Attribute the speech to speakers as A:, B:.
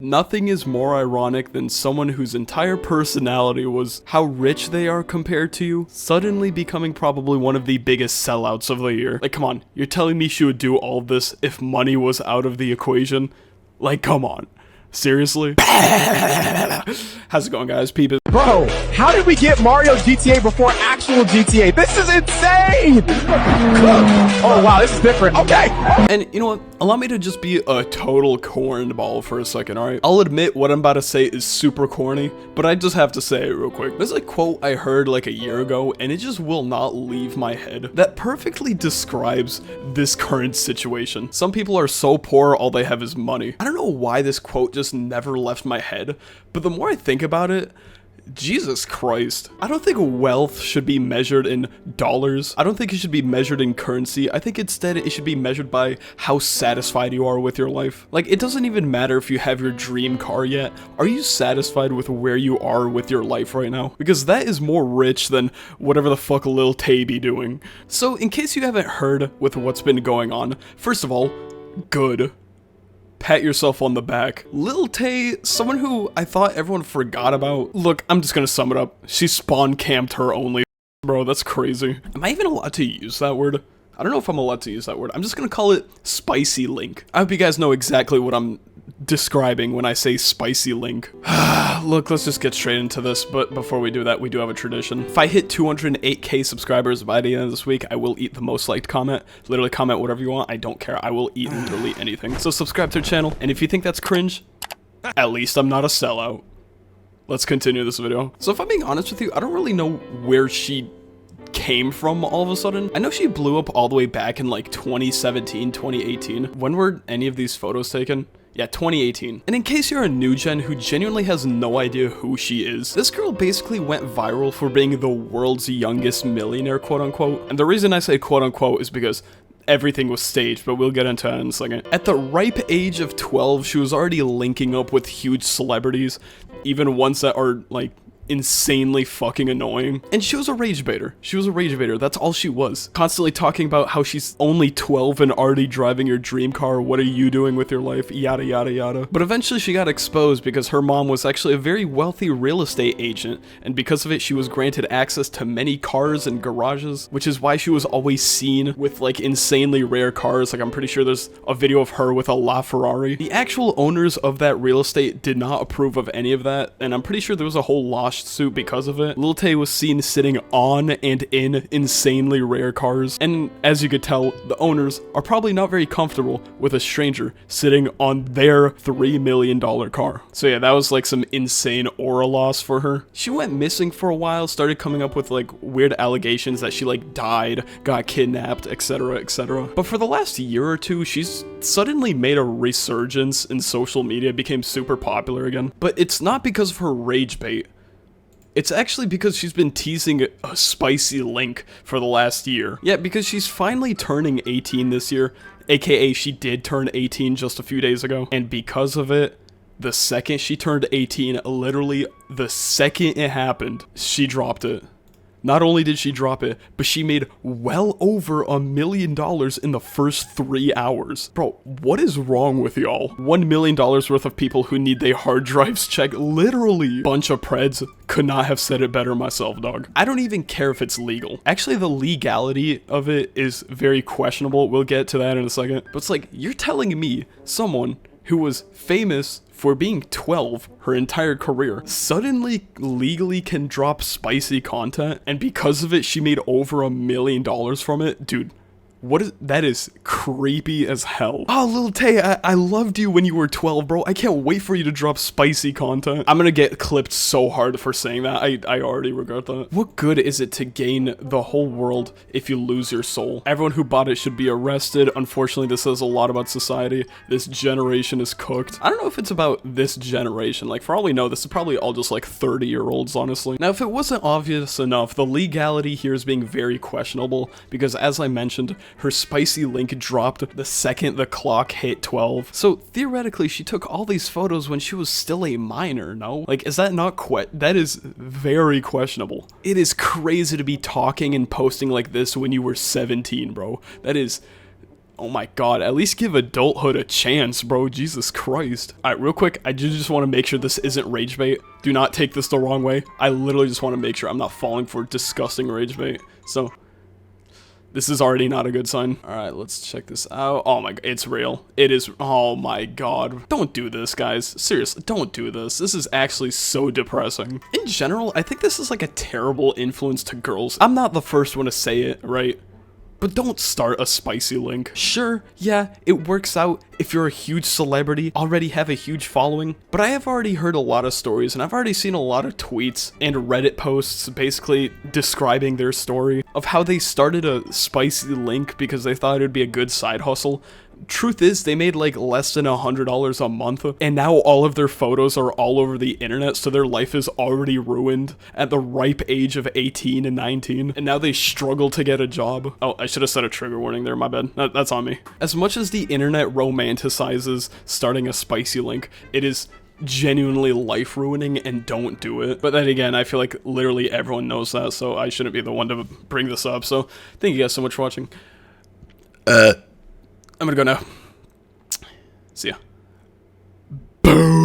A: Nothing is more ironic than someone whose entire personality was how rich they are compared to you, suddenly becoming probably one of the biggest sellouts of the year. Like, come on, you're telling me she would do all this if money was out of the equation? Like, come on. Seriously? How's it going, guys? Peep it.
B: Bro, how did we get Mario GTA before actual GTA? This is insane! Oh wow, this is different. Okay.
A: And you know what? Allow me to just be a total cornball for a second, alright? I'll admit what I'm about to say is super corny, but I just have to say it real quick. There's a quote I heard like a year ago, and it just will not leave my head, that perfectly describes this current situation. Some people are so poor, all they have is money. I don't know why this quote just never left my head, but the more I think about it, Jesus Christ. I don't think wealth should be measured in dollars. I don't think it should be measured in currency. I think instead it should be measured by how satisfied you are with your life. Like, it doesn't even matter if you have your dream car yet. Are you satisfied with where you are with your life right now? Because that is more rich than whatever the fuck Lil Tay be doing. So, in case you haven't heard with what's been going on, first of all, good. Pat yourself on the back. Lil Tay, someone who I thought everyone forgot about. Look, I'm just gonna sum it up. She spawn camped her only. Bro, that's crazy. Am I even allowed to use that word? I don't know if I'm allowed to use that word. I'm just gonna call it spicy link. I hope you guys know exactly what I'm describing when I say spicy link. Look, let's just get straight into this, but before we do that, we do have a tradition. If I hit 208k subscribers by the end of this week, I will eat the most liked comment. Literally comment whatever you want, I don't care. I will eat literally anything. So subscribe to the channel, and if you think that's cringe, at least I'm not a sellout. Let's continue this video. So if I'm being honest with you, I don't really know where she came from all of a sudden. I know she blew up all the way back in like 2017, 2018. When were any of these photos taken? Yeah, 2018. And in case you're a new gen who genuinely has no idea who she is, this girl basically went viral for being the world's youngest millionaire, quote unquote. And the reason I say quote unquote is because everything was staged, but we'll get into that in a second. At the ripe age of 12, she was already linking up with huge celebrities, even ones that are like insanely fucking annoying. And she was a rage baiter. She was a rage baiter. That's all she was. Constantly talking about how she's only 12 and already driving your dream car. What are you doing with your life? Yada, yada, yada. But eventually she got exposed because her mom was actually a very wealthy real estate agent. And because of it, she was granted access to many cars and garages, which is why she was always seen with like insanely rare cars. Like, I'm pretty sure there's a video of her with a LaFerrari. The actual owners of that real estate did not approve of any of that. And I'm pretty sure there was a whole lawsuit because of it. Lil Tay was seen sitting on and in insanely rare cars, and as you could tell, the owners are probably not very comfortable with a stranger sitting on their $3 million car. So yeah, that was like some insane aura loss for her. She went missing for a while, started coming up with like weird allegations that she like died, got kidnapped, etc, etc. But for the last year or two, she's suddenly made a resurgence in social media, became super popular again. But it's not because of her rage bait. It's actually because she's been teasing a spicy link for the last year. Yeah, because she's finally turning 18 this year, aka she did turn 18 just a few days ago. And because of it, the second she turned 18, literally the second it happened, she dropped it. Not only did she drop it, but she made well over $1 million in the first 3 hours. Bro, what is wrong with y'all? $1 million worth of people who need their hard drives checked. Literally. Bunch of preds. Could not have said it better myself, dog. I don't even care if it's legal. Actually, the legality of it is very questionable. We'll get to that in a second. But it's like, you're telling me someone who was famous for being 12 her entire career suddenly legally can drop spicy content, and because of it she made over $1 million from it? Dude, what is that? Is creepy as hell. Oh, Lil Tay, I loved you when you were 12, bro. I can't wait for you to drop spicy content. I'm gonna get clipped so hard for saying that. I already regret that. What good is it to gain the whole world if you lose your soul? Everyone who bought it should be arrested. Unfortunately, this says a lot about society. This generation is cooked. I don't know if it's about this generation. Like, for all we know, this is probably all just like 30-year-olds, honestly. Now, if it wasn't obvious enough, the legality here is being very questionable because, as I mentioned, her spicy link dropped the second the clock hit 12. So theoretically, she took all these photos when she was still a minor, no? Like, is that not that is very questionable. It is crazy to be talking and posting like this when you were 17, bro. That is Oh my god, at least give adulthood a chance, bro. Jesus Christ. Alright, real quick, I just want to make sure this isn't rage bait. Do not take this the wrong way. I literally just want to make sure I'm not falling for disgusting rage bait. So, this is already not a good sign. Alright, let's check this out. Oh my god, it's real. It is. Oh my god. Don't do this, guys. Seriously, don't do this. This is actually so depressing. In general, I think this is like a terrible influence to girls. I'm not the first one to say it, right? But don't start a spicy link. Sure, yeah, it works out if you're a huge celebrity, already have a huge following, but I have already heard a lot of stories, and I've already seen a lot of tweets and Reddit posts basically describing their story of how they started a spicy link because they thought it would be a good side hustle. Truth is, they made like less than $100 a month, and now all of their photos are all over the internet, so their life is already ruined at the ripe age of 18 and 19, and now they struggle to get a job. Oh, I should have set a trigger warning there, my bad. That's on me. As much as the internet romanticizes starting a spicy link, it is genuinely life-ruining, and don't do it. But then again, I feel like literally everyone knows that, so I shouldn't be the one to bring this up. So thank you guys so much for watching. I'm gonna go now. See ya. Boom.